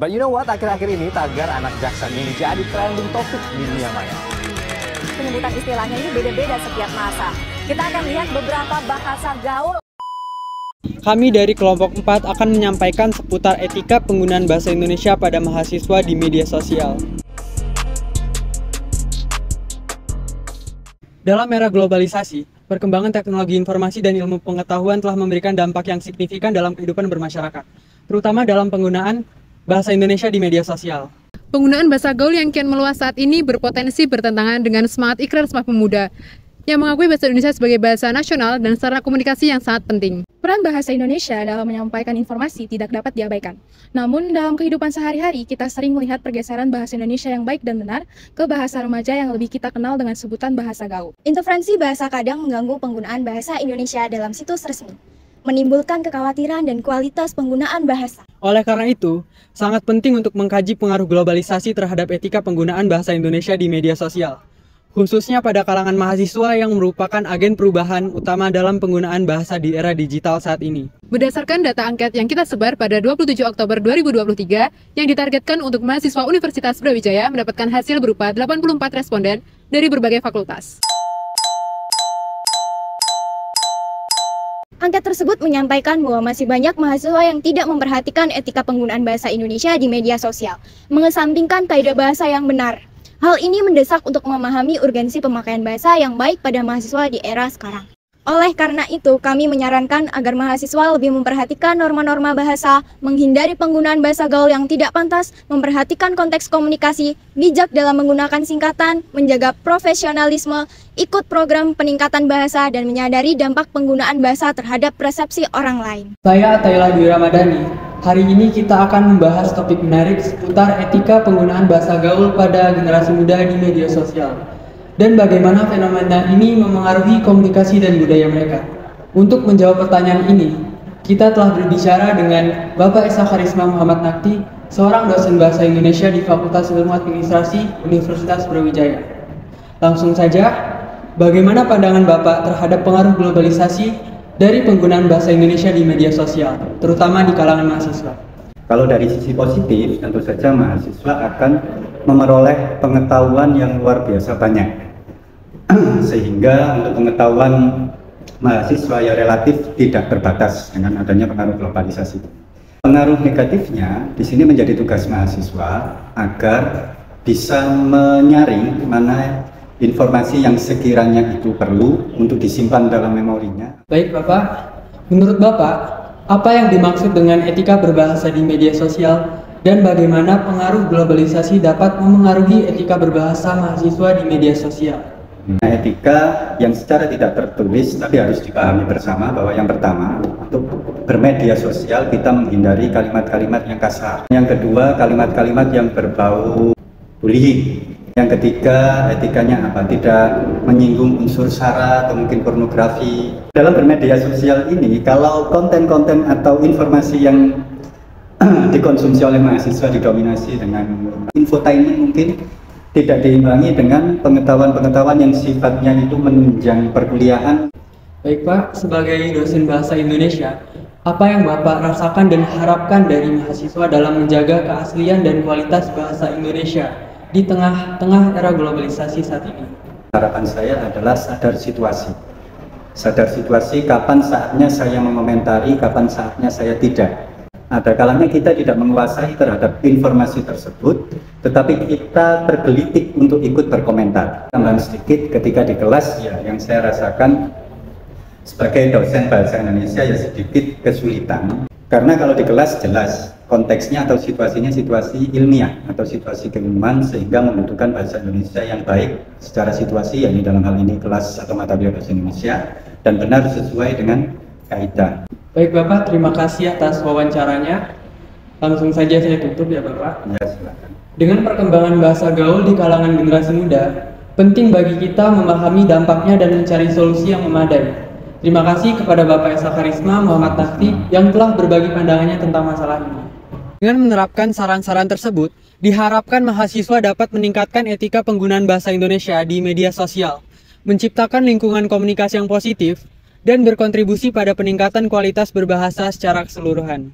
But you know what? Akhir-akhir ini tagar anak Jaksa ini jadi trending topik di dunia maya. Penyebutan istilahnya ini beda-beda setiap masa. Kita akan lihat beberapa bahasa gaul. Kami dari kelompok 4 akan menyampaikan seputar etika penggunaan bahasa Indonesia pada mahasiswa di media sosial. Dalam era globalisasi, perkembangan teknologi informasi dan ilmu pengetahuan telah memberikan dampak yang signifikan dalam kehidupan bermasyarakat, terutama dalam penggunaan bahasa Indonesia di media sosial. Penggunaan bahasa gaul yang kian meluas saat ini berpotensi bertentangan dengan semangat Ikrar Sumpah Pemuda yang mengakui bahasa Indonesia sebagai bahasa nasional dan sarana komunikasi yang sangat penting. Peran bahasa Indonesia dalam menyampaikan informasi tidak dapat diabaikan. Namun, dalam kehidupan sehari-hari, kita sering melihat pergeseran bahasa Indonesia yang baik dan benar ke bahasa remaja yang lebih kita kenal dengan sebutan bahasa gaul. Interferensi bahasa kadang mengganggu penggunaan bahasa Indonesia dalam situs resmi, menimbulkan kekhawatiran dan kualitas penggunaan bahasa. Oleh karena itu, sangat penting untuk mengkaji pengaruh globalisasi terhadap etika penggunaan bahasa Indonesia di media sosial, khususnya pada kalangan mahasiswa yang merupakan agen perubahan utama dalam penggunaan bahasa di era digital saat ini. Berdasarkan data angket yang kita sebar pada 27 Oktober 2023, yang ditargetkan untuk mahasiswa Universitas Brawijaya mendapatkan hasil berupa 84 responden dari berbagai fakultas. Angket tersebut menyampaikan bahwa masih banyak mahasiswa yang tidak memperhatikan etika penggunaan bahasa Indonesia di media sosial, mengesampingkan kaidah bahasa yang benar. Hal ini mendesak untuk memahami urgensi pemakaian bahasa yang baik pada mahasiswa di era sekarang. Oleh karena itu, kami menyarankan agar mahasiswa lebih memperhatikan norma-norma bahasa, menghindari penggunaan bahasa gaul yang tidak pantas, memperhatikan konteks komunikasi, bijak dalam menggunakan singkatan, menjaga profesionalisme, ikut program peningkatan bahasa, dan menyadari dampak penggunaan bahasa terhadap persepsi orang lain. Saya Atayla Dwi Ramadhani. Hari ini kita akan membahas topik menarik seputar etika penggunaan bahasa gaul pada generasi muda di media sosial dan bagaimana fenomena ini memengaruhi komunikasi dan budaya mereka. Untuk menjawab pertanyaan ini, kita telah berbicara dengan Bapak Esa Karisma Muhammad Nakti, seorang dosen bahasa Indonesia di Fakultas Ilmu Administrasi Universitas Brawijaya. Langsung saja, bagaimana pandangan Bapak terhadap pengaruh globalisasi dari penggunaan bahasa Indonesia di media sosial, terutama di kalangan mahasiswa? Kalau dari sisi positif, tentu saja mahasiswa akan memperoleh pengetahuan yang luar biasa banyak. Sehingga untuk pengetahuan mahasiswa ya relatif tidak terbatas dengan adanya pengaruh globalisasi. Pengaruh negatifnya di sini menjadi tugas mahasiswa agar bisa menyaring mana informasi yang sekiranya itu perlu untuk disimpan dalam memorinya. Baik Bapak, menurut Bapak, apa yang dimaksud dengan etika berbahasa di media sosial dan bagaimana pengaruh globalisasi dapat memengaruhi etika berbahasa mahasiswa di media sosial? Nah, etika yang secara tidak tertulis tapi harus dipahami bersama bahwa yang pertama, untuk bermedia sosial kita menghindari kalimat-kalimat yang kasar. Yang kedua, kalimat-kalimat yang berbau bullying. Yang ketiga, etikanya apa? Tidak menyinggung unsur sara atau mungkin pornografi. Dalam bermedia sosial ini, kalau konten-konten atau informasi yang dikonsumsi oleh mahasiswa didominasi dengan infotainment mungkin tidak diimbangi dengan pengetahuan-pengetahuan yang sifatnya itu menunjang perkuliahan. Baik Pak, sebagai dosen bahasa Indonesia, apa yang Bapak rasakan dan harapkan dari mahasiswa dalam menjaga keaslian dan kualitas bahasa Indonesia di tengah-tengah era globalisasi saat ini? Harapan saya adalah sadar situasi. Sadar situasi kapan saatnya saya mengomentari, kapan saatnya saya tidak. Ada kalanya kita tidak menguasai terhadap informasi tersebut, tetapi kita tergelitik untuk ikut berkomentar. Tambahan sedikit, ketika di kelas ya yang saya rasakan sebagai dosen bahasa Indonesia ya sedikit kesulitan. Karena kalau di kelas jelas konteksnya atau situasinya situasi ilmiah atau situasi keilmuan sehingga membutuhkan bahasa Indonesia yang baik secara situasi, yakni dalam hal ini kelas atau mata kuliah bahasa Indonesia, dan benar sesuai dengan kaidah. Baik Bapak, terima kasih atas wawancaranya. Langsung saja saya tutup ya Bapak. Ya, silakan. Dengan perkembangan bahasa gaul di kalangan generasi muda, penting bagi kita memahami dampaknya dan mencari solusi yang memadai. Terima kasih kepada Bapak Esa Karisma Muhammad Nakti yang telah berbagi pandangannya tentang masalah ini. Dengan menerapkan saran-saran tersebut, diharapkan mahasiswa dapat meningkatkan etika penggunaan bahasa Indonesia di media sosial, menciptakan lingkungan komunikasi yang positif, dan berkontribusi pada peningkatan kualitas berbahasa secara keseluruhan.